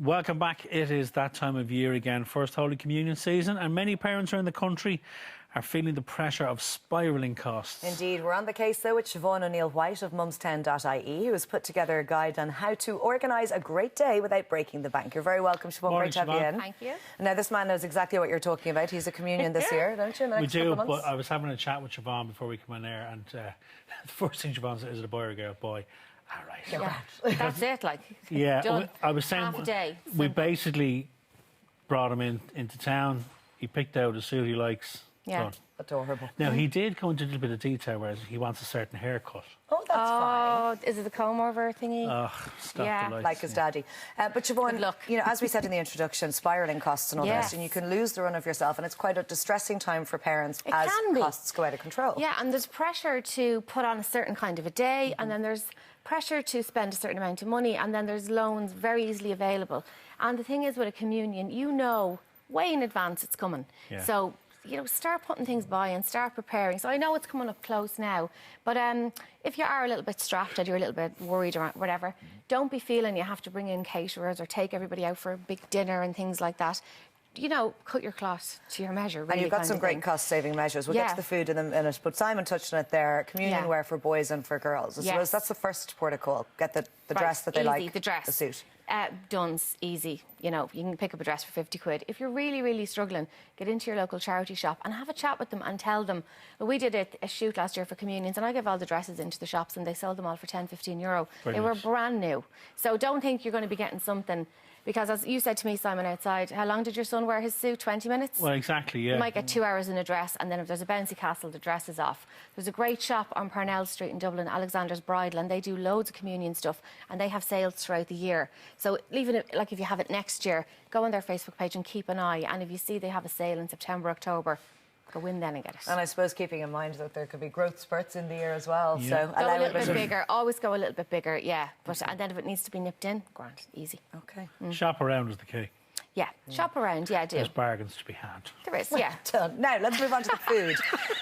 Welcome back. It is that time of year again, First Holy Communion season, and many parents around the country are feeling the pressure of spiralling costs. Indeed. We're on the case, though, with Siobhan O'Neill-White of mumstown.ie, who has put together a guide on how to organise a great day without breaking the bank. You're very welcome, Siobhan. Morning, Great to have you in. Thank you. Now, this man knows exactly what you're talking about. He's a communion this year, don't you? We do, but I was having a chat with Siobhan before we come on air, and the first thing Siobhan said, is it a boy or a girl? Boy. All right. Yeah, that's it, like. Yeah, done. I was saying, Half a day. we basically brought him into town. He picked out a suit he likes. Yeah. Done. Adorable. Now, he did go into a little bit of detail, whereas he wants a certain haircut. Oh, that's fine. Is it the comb over thingy? Stop Yeah. the lights. Like his daddy. But Siobhan, Good luck. you know, as we said in the introduction, spiralling costs and all Yes. this, and you can lose the run of yourself, and it's quite a distressing time for parents It as can be. costs go out of control. Yeah, and there's pressure to put on a certain kind of a day, and then there's pressure to spend a certain amount of money, and then there's loans very easily available. And the thing is, with a communion, you know way in advance it's coming. Yeah. So, you know, start putting things by and start preparing. So I know it's coming up close now, but if you are a little bit strapped or you're a little bit worried or whatever, don't be feeling you have to bring in caterers or take everybody out for a big dinner and things like that. You know, cut your cloth to your measure, really. And you've got kind some of great thing. cost-saving measures. We'll get to the food in a minute, but Simon touched on it there. Communion wear for boys and for girls. I suppose that's the first port of call. Get the dress that they like, the dress. the suit. Duns, easy. You know, you can pick up a dress for 50 quid. If you're really, really struggling, get into your local charity shop and have a chat with them and tell them. Well, we did a shoot last year for communions, and I gave all the dresses into the shops, and they sold them all for 10, 15 euro. They were brand new. So don't think you're going to be getting something. Because as you said to me, Simon, outside, how long did your son wear his suit? 20 minutes? Well, exactly, yeah. You might get 2 hours in a dress, and then if there's a bouncy castle, the dress is off. There's a great shop on Parnell Street in Dublin, Alexander's Bridal, and they do loads of communion stuff, and they have sales throughout the year. So even if you have it next year, go on their Facebook page and keep an eye, and if you see they have a sale in September, October, go in then and get it. And I suppose keeping in mind that there could be growth spurts in the year as well. Yeah. So Go allow a little bit of... bigger. Always go a little bit bigger, yeah. But and then if it needs to be nipped in, grand, easy. Okay. Shop around is the key. Yeah, shop around, yeah, do. There's bargains to be had. There is, yeah. Done. Now, let's move on to the food.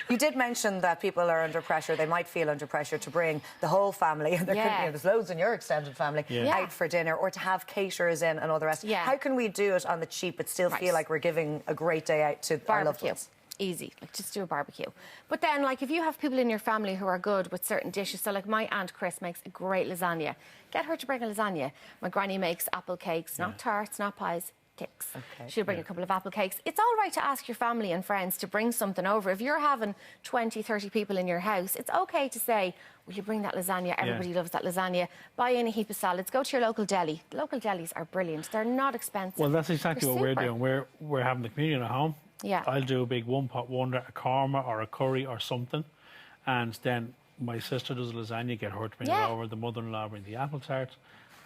You did mention that people are under pressure. They might feel under pressure to bring the whole family, and there's loads in your extended family, out for dinner, or to have caterers in and all the rest. Yeah. How can we do it on the cheap but still feel like we're giving a great day out to our loved ones? Easy, like just do a barbecue. But then, like, if you have people in your family who are good with certain dishes, so like my Aunt Chris makes a great lasagna, get her to bring a lasagna. My granny makes apple cakes, not tarts, not pies, cakes. Okay. She'll bring a couple of apple cakes. It's all right to ask your family and friends to bring something over. If you're having 20, 30 people in your house, it's okay to say, will you bring that lasagna? Everybody loves that lasagna. Buy in a heap of salads. Go to your local deli. The local delis are brilliant. They're not expensive. Well, that's exactly They're what we're super. doing. We're having the communion at home. Yeah. I'll do a big one-pot wonder, a korma or a curry or something. And then my sister does a lasagna, get her to bring it over. The mother-in-law bring the apple tart.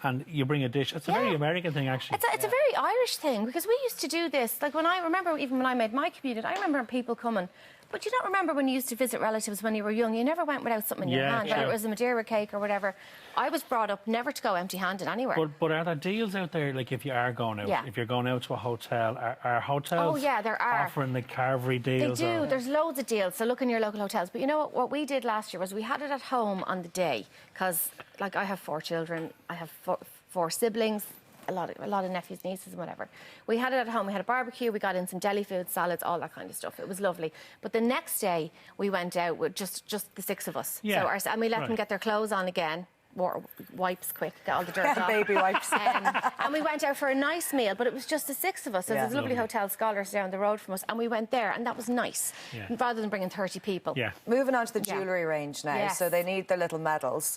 And you bring a dish. It's a very American thing, actually. It's a very Irish thing, because we used to do this. Like, when I remember, even when I made my communion, I remember people coming. But you don't remember when you used to visit relatives when you were young. You never went without something in your hand, whether it was a Madeira cake or whatever. I was brought up never to go empty-handed anywhere. But are there deals out there, like if you are going out? Yeah. If you're going out to a hotel, are hotels there are. offering the carvery deals? They do. There's loads of deals. So look in your local hotels. But you know what we did last year was we had it at home on the day. Because, like, I have 4 children. I have 4 siblings. A lot of nephews, nieces and whatever. We had it at home. We had a barbecue. We got in some deli food, salads, all that kind of stuff. It was lovely. But the next day, we went out with just the 6 of us. Yeah. So and we let them get their clothes on again. Wipes quick, get all the dirt off. Baby wipes. And we went out for a nice meal, but it was just the 6 of us. So there's a lovely hotel, Scholars, down the road from us, and we went there, and that was nice, rather than bringing 30 people. Yeah. Moving on to the jewellery range now. Yes. So they need their little medals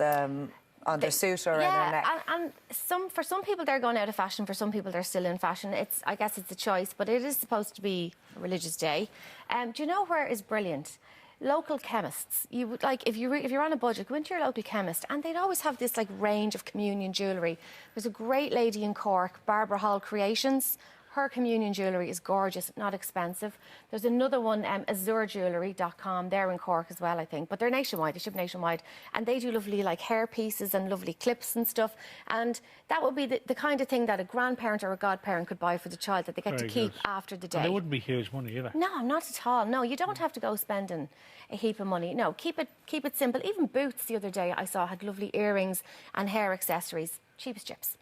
on their suit or in their neck. And for some people they're going out of fashion. For some people they're still in fashion. I guess it's a choice, but it is supposed to be a religious day. Do you know where is brilliant? Local chemists. You would, like, if you're on a budget, go into your local chemist, and they'd always have this like range of communion jewellery. There's a great lady in Cork, Barbara Hall Creations. Her communion jewellery is gorgeous, not expensive. There's another one, azurejewellery.com. They're in Cork as well, I think. But they're nationwide, they ship nationwide. And they do lovely, like, hair pieces and lovely clips and stuff. And that would be the kind of thing that a grandparent or a godparent could buy for the child that they get to keep after the day. And it wouldn't be huge money either. No, not at all. No, you don't have to go spending a heap of money. No, keep it simple. Even Boots the other day I saw had lovely earrings and hair accessories. Cheap as chips.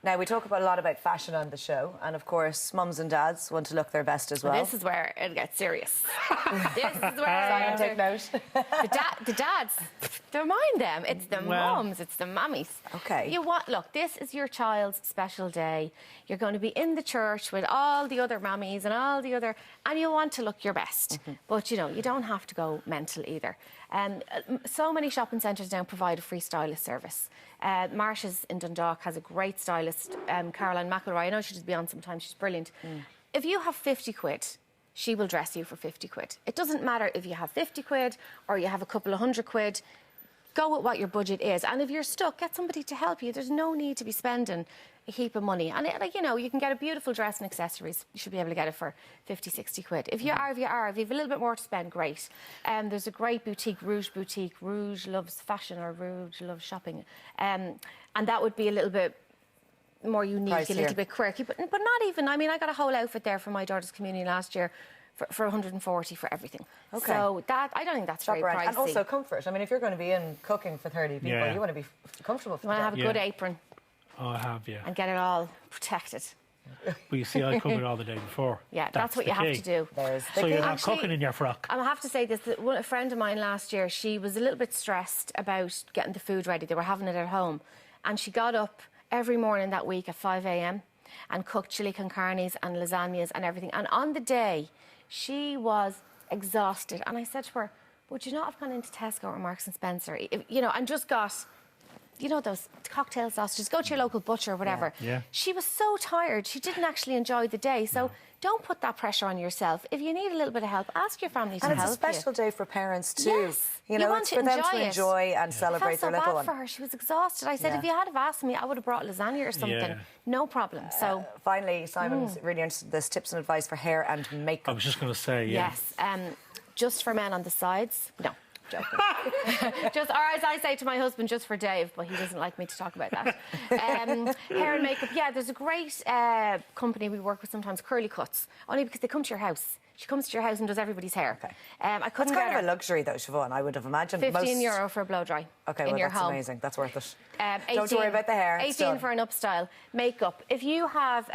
Now, we talk a lot about fashion on the show, and of course, mums and dads want to look their best as well. This is where it gets serious. This is where... Simon, take note. The dads, don't mind them. It's the mums, it's the mummies. OK. Look, this is your child's special day. You're going to be in the church with all the other mummies and all the other... And you want to look your best. But, you know, you don't have to go mental either. So many shopping centres now provide a free stylist service. Marsha's in Dundalk has a great stylist, Caroline McElroy. I know she does be on sometimes, she's brilliant. If you have 50 quid, she will dress you for 50 quid. It doesn't matter if you have 50 quid or you have a couple of £100. Go with what your budget is. And if you're stuck, get somebody to help you. There's no need to be spending a heap of money. And, you know, you can get a beautiful dress and accessories. You should be able to get it for 50, 60 quid. If you have a little bit more to spend, great. There's a great boutique. Rouge loves fashion, or Rouge loves shopping. And that would be a little bit more unique, Pricier. A little bit quirky. But not even. I mean, I got a whole outfit there for my daughter's communion last year. For 140 for everything. OK. So I don't think that's very pricey. And also comfort. I mean, if you're going to be in cooking for 30 people, you want to be comfortable. You want to have a good apron. Oh, I have, yeah. And get it all protected. Well, you see, I covered all the day before. Yeah, that's what you have to do. So you're not cooking in your frock. I have to say this, that a friend of mine last year, she was a little bit stressed about getting the food ready. They were having it at home. And she got up every morning that week at 5 a.m. and cooked chili con carnes and lasagnas and everything. And on the day, she was exhausted. And I said to her, would you not have gone into Tesco or Marks and Spencer, and just got... You know, those cocktail sausages, go to your local butcher or whatever. Yeah. She was so tired, she didn't actually enjoy the day. So don't put that pressure on yourself. If you need a little bit of help, ask your family to help you. And it's a special day for parents too. Yes. You know, it's for them to enjoy and celebrate their little one. I felt so bad for her. She was exhausted. I said, if you had have asked me, I would have brought lasagna or something. No problem. So finally, Simon's really interested in this, tips and advice for hair and makeup. I was just going to say, Yes. Just for men on the sides? No. Joking. Or as I say to my husband, just for Dave, but he doesn't like me to talk about that. Hair and makeup, there's a great company we work with sometimes, Curly Cuts, only because they come to your house. She comes to your house and does everybody's hair. Okay. I couldn't That's kind of a luxury, though, Siobhan, I would have imagined. €15 for a blow-dry. OK, well, that's amazing. That's worth it. 18, don't worry about the hair. 18 for an upstyle. Makeup. If you have...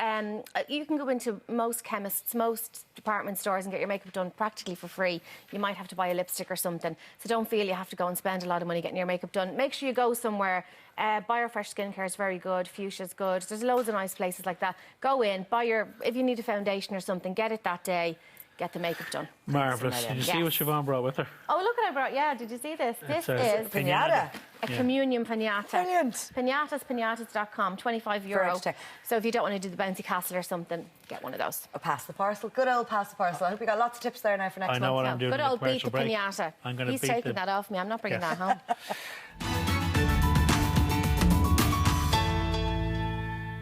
you can go into most chemists, most department stores and get your makeup done practically for free. You might have to buy a lipstick or something. So don't feel you have to go and spend a lot of money getting your makeup done. Make sure you go somewhere. BioFresh Skincare is very good. Fuchsia's good. There's loads of nice places like that. Go in, buy if you need a foundation or something, get it that day. Get the makeup done. Marvellous. Did you see what Siobhan brought with her? Oh, look what I brought. Yeah, did you see this? This is piñata. A communion piñata. Brilliant. Piñatas.com, €25. So if you don't want to do the bouncy castle or something, get one of those. A pass the parcel. Good old pass the parcel. I hope you got lots of tips there now for next month. I know what I'm doing. Good old beat the break. piñata. I'm going to He's taking that off me. I'm not bringing that home.